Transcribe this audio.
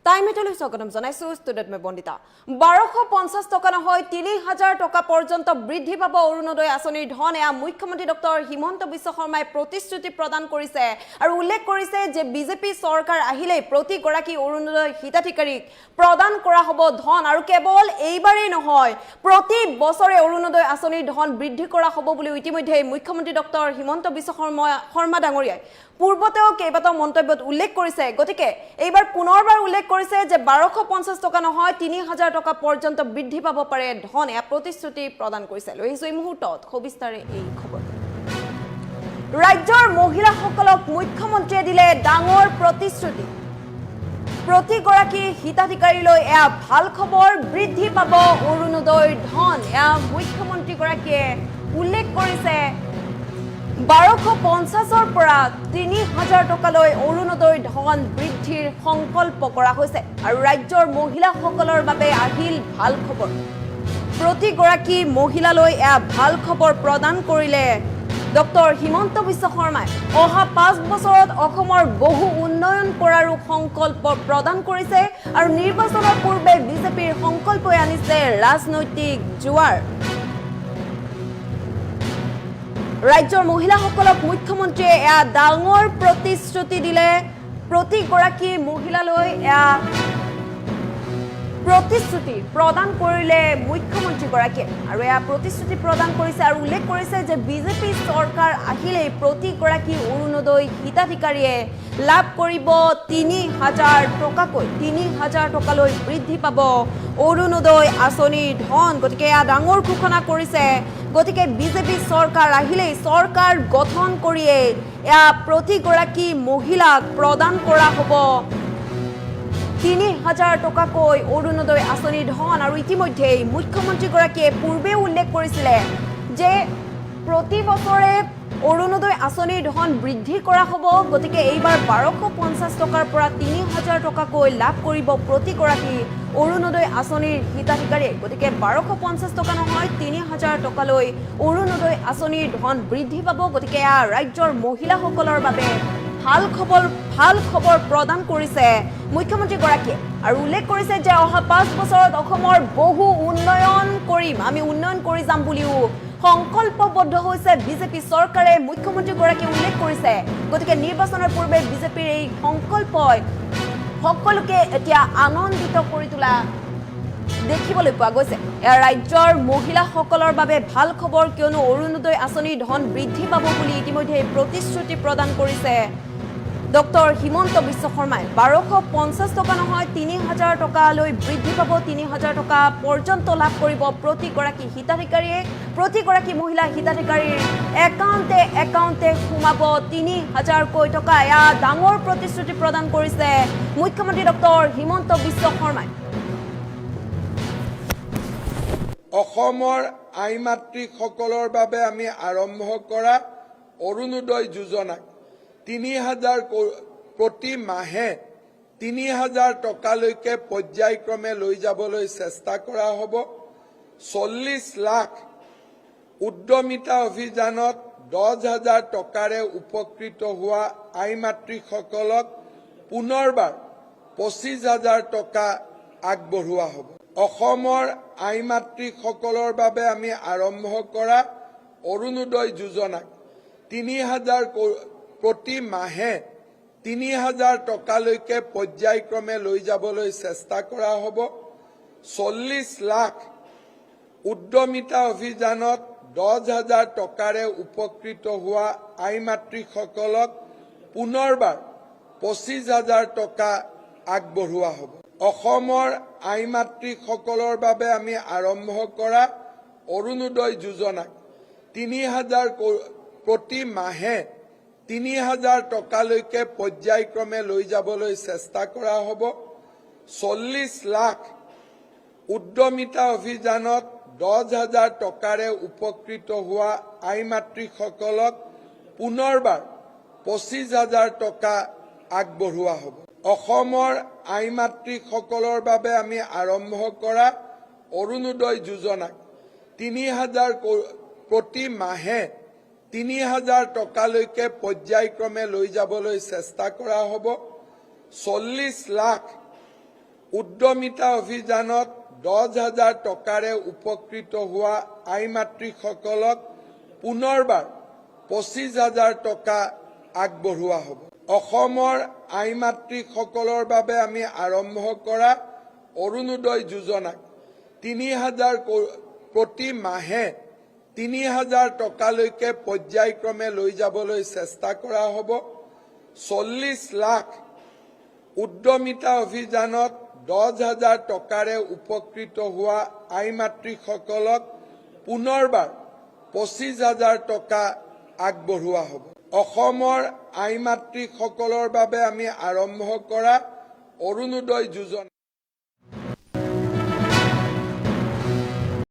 টাইমেটলৈ স্বাগতম জনাইছো ষ্টুডিঅ'ত মই বন্দিতা 1250 টকা নহয় 3000 টকা পৰ্যন্ত বৃদ্ধি পাব অৰুণোদয় আঁচনিৰ ধন এয়া মুখ্যমন্ত্ৰী ডক্টৰ হিমন্ত বিশ্ব শৰ্মাই প্ৰতিশ্ৰুতি প্ৰদান কৰিছে আৰু উল্লেখ কৰিছে যে বিজেপি চৰকাৰ আহিলে প্ৰতি গৰাকী অৰুণোদয় হিতাধিকাৰীক প্ৰদান কৰা হ'ব ধন আৰু কেৱল এইবাৰেই নহয় প্ৰতি বছৰে অৰুণোদয় আঁচনিৰ ধন বৃদ্ধি কৰা হ'ব বুলি ইতিমধ্যে মুখ্যমন্ত্ৰী ডক্টৰ হিমন্ত বিশ্ব শৰ্মা ডাঙৰীয়াই পূৰ্বতেও কেইবাটাও মন্তব্যত উল্লেখ কৰিছে গতিকে এইবাৰ পুনৰবাৰ উল্লেখ কৰিছে যে 1250 টকা নহয় 3000 টকা পৰ্যন্ত বৃদ্ধি পাব পাৰে ধন এয়া প্ৰতিশ্ৰুতি প্ৰদান কৰিছে লৈ আহিছো এই মুহূৰ্তত সবিস্তাৰে এই খবৰ ৰাজ্যৰ মহিলাসকলক মুখ্যমন্ত্ৰীয়ে দিলে ডাঙৰ প্ৰতিশ্ৰুতি প্ৰতি গৰাকী হিতাধিকাৰীলৈ এয়া ভাল খবৰ বৃদ্ধি পাব অৰুণোদয়ৰ ধন এয়া মুখ্যমন্ত্ৰী গৰাকীয়ে উল্লেখ কৰিছে 1250 পৰা 3000 টকালৈ অৰুণোদয় ধন বৃদ্ধিৰ সংকল্প কৰা হৈছে আৰু ৰাজ্যৰ মহিলাসকলৰ বাবে আহিল ভাল খবৰ প্ৰতি গৰাকী মহিলালৈ এয়া ভাল খবৰ প্ৰদান কৰিলে ডক্টৰ হিমন্ত বিশ্ব শৰ্মাই অহা 5 বছৰত অসমৰ বহু উন্নয়ন কৰাৰ সংকল্প প্ৰদান কৰিছে আৰু নিৰ্বাচনৰ পূৰ্বে বিজেপিৰ সংকল্পই আনিছে ৰাজনৈতিক জোৱাৰ ৰাজ্যৰ মহিলাসকলক মুখ্যমন্ত্ৰীয়ে এয়া ডাঙৰ প্ৰতিশ্ৰুতি দিলে প্ৰতি গৰাকী মহিলালৈ এয়া প্ৰতিশ্ৰুতি প্ৰদান কৰিলে মুখ্যমন্ত্ৰী গৰাকীয়ে আৰু এয়া প্ৰতিশ্ৰুতি প্ৰদান কৰিছে আৰু উল্লেখ কৰিছে যে বিজেপি চৰকাৰ আহিলে প্ৰতি গৰাকী অৰুণোদয় হিতাধিকাৰীয়ে লাভ কৰিব 3000 টকাকৈ 3000 টকালৈ বৃদ্ধি পাব অৰুণোদয় আঁচনিৰ ধন গতিকে এয়া ডাঙৰ ঘোষণা কৰিছে গতিকে বিজেপি চৰকাৰ আহিলে চৰকাৰ গঠন কৰিয়ে এয়া প্ৰতি গৰাকী মহিলাক প্ৰদান কৰা হ'ব 3000 টকাকৈ অৰুণোদয় আঁচনিৰ ধন আৰু ইতিমধ্যে মুখ্যমন্ত্ৰী গৰাকীয়ে পূৰ্বে উল্লেখ কৰিছিলে যে প্ৰতি বছৰে অৰুণোদয় আঁচনিৰ ধন বৃদ্ধি কৰা হ'ব গতিকে এইবাৰ 1250 টকাৰ পৰা 3000 টকাকৈ লাভ কৰিব প্ৰতি গৰাকী অৰুণোদয় আঁচনিৰ হিতাধিকাৰীয়ে গতিকে 1250 টকা নহয় 3000 টকালৈ অৰুণোদয় আঁচনিৰ ধন বৃদ্ধি পাব গতিকে এয়া ৰাজ্যৰ মহিলাসকলৰ বাবে ভাল খবৰ প্ৰদান কৰিছে মুখ্যমন্ত্ৰী গৰাকীয়ে আৰু উল্লেখ কৰিছে যে অহা 5 বছৰত অসমৰ বহু উন্নয়ন কৰিম আমি উন্নয়ন কৰি যাম বুলিও সংকল্পবদ্ধ হৈছে বিজেপি চৰকাৰে মুখ্যমন্ত্ৰী গৰাকীয়ে উল্লেখ কৰিছে গতিকে নিৰ্বাচনৰ পূৰ্বে বিজেপিৰ এই সংকল্পই সকলোকে এতিয়া আনন্দিত কৰি তোলা দেখিবলৈ পোৱা গৈছে ৰাজ্যৰ মহিলাসকলৰ বাবে ভাল খবৰ কিয়নো অৰুণোদয় আঁচনিৰ ধন বৃদ্ধি পাব বুলি ইতিমধ্যে প্ৰতিশ্ৰুতি প্ৰদান কৰিছে ডক্টৰ হিমন্ত বিশ্ব শৰ্মাই 1250 টকা নহয় 3000 টকালৈ বৃদ্ধি পাব 3000 টকা পৰ্যন্ত লাভ কৰিব প্ৰতি গৰাকী হিতাধিকাৰীয়ে প্ৰতি গৰাকী মহিলা হিতাধিকাৰীৰ একাউণ্টে সোমাব 3000 টকা এয়া ডাঙৰ প্ৰতিশ্ৰুতি প্ৰদান কৰিছে মুখ্যমন্ত্ৰী ডক্টৰ হিমন্ত বিশ্ব শৰ্মাই অসমৰ আই মাতৃসকলৰ বাবে আমি আৰম্ভ কৰা অৰুণোদয় যোজনা 3000 প্ৰতি মাহে 3000 টকালৈকে পৰ্যায়ক্ৰমে লৈ যাবলৈ চেষ্টা কৰা হ'ব 40 লাখ উদ্যমিতা অভিযানত 10000 টকাৰে উপকৃত হোৱা আই মাতৃসকলক পুনৰবাৰ 25000 টকা আগবঢ়োৱা হ'ব অসমৰ আই মাতৃসকলৰ বাবে আমি আৰম্ভ কৰা অৰুণোদয় যোজনা 3000 প্ৰতি মাহে 3000 টকালৈকে পৰ্যায়ক্ৰমে লৈ যাবলৈ চেষ্টা কৰা হ'ব 40 লাখ উদ্যমিতা অভিযানত 10000 টকাৰে উপকৃত হোৱা আই মাতৃসকলক পুনৰবাৰ 25000 টকা আগবঢ়োৱা হ'ব অসমৰ আই মাতৃসকলৰ বাবে আমি আৰম্ভ কৰা অৰুণোদয় যোজনা 3000 প্ৰতি মাহে 3000 টকালৈকে পৰ্যায়ক্ৰমে লৈ যাবলৈ চেষ্টা কৰা হ'ব 40 লাখ উদ্যমিতা অভিযানত 10000 টকাৰে উপকৃত হোৱা আই মাতৃসকলক পুনৰবাৰ 25000 টকা আগবঢ়োৱা হ'ব অসমৰ আই মাতৃসকলৰ বাবে আমি আৰম্ভ কৰা অৰুণোদয় যোজনা 3000 প্ৰতি মাহে 3000 টকালৈকে পৰ্যায়ক্ৰমে লৈ যাবলৈ চেষ্টা কৰা হ'ব 40 লাখ উদ্যমিতা অভিযানত 10,000 টকাৰে উপকৃত হোৱা আই মাতৃসকলক পুনৰবাৰ 25,000 টকা আগবঢ়োৱা হ'ব। অসমৰ আই মাতৃসকলৰ বাবে আমি আৰম্ভ কৰা অৰুণোদয় যোজনাক 3,000 প্ৰতি মাহে 3,000 টকালৈকে পৰ্যায়ক্ৰমে লৈ যাবলৈ চেষ্টা কৰা হ'ব। 40 লাখ উদ্যমিতা অভিযানত 10,000 টকাৰে উপকৃত হোৱা আই মাতৃসকলক পুনৰবাৰ 25,000 টকা আগবঢ়োৱা হ'ব। অসমৰ আই মাতৃসকলৰ বাবে আমি আৰম্ভ কৰা অৰুণোদয় যোজনা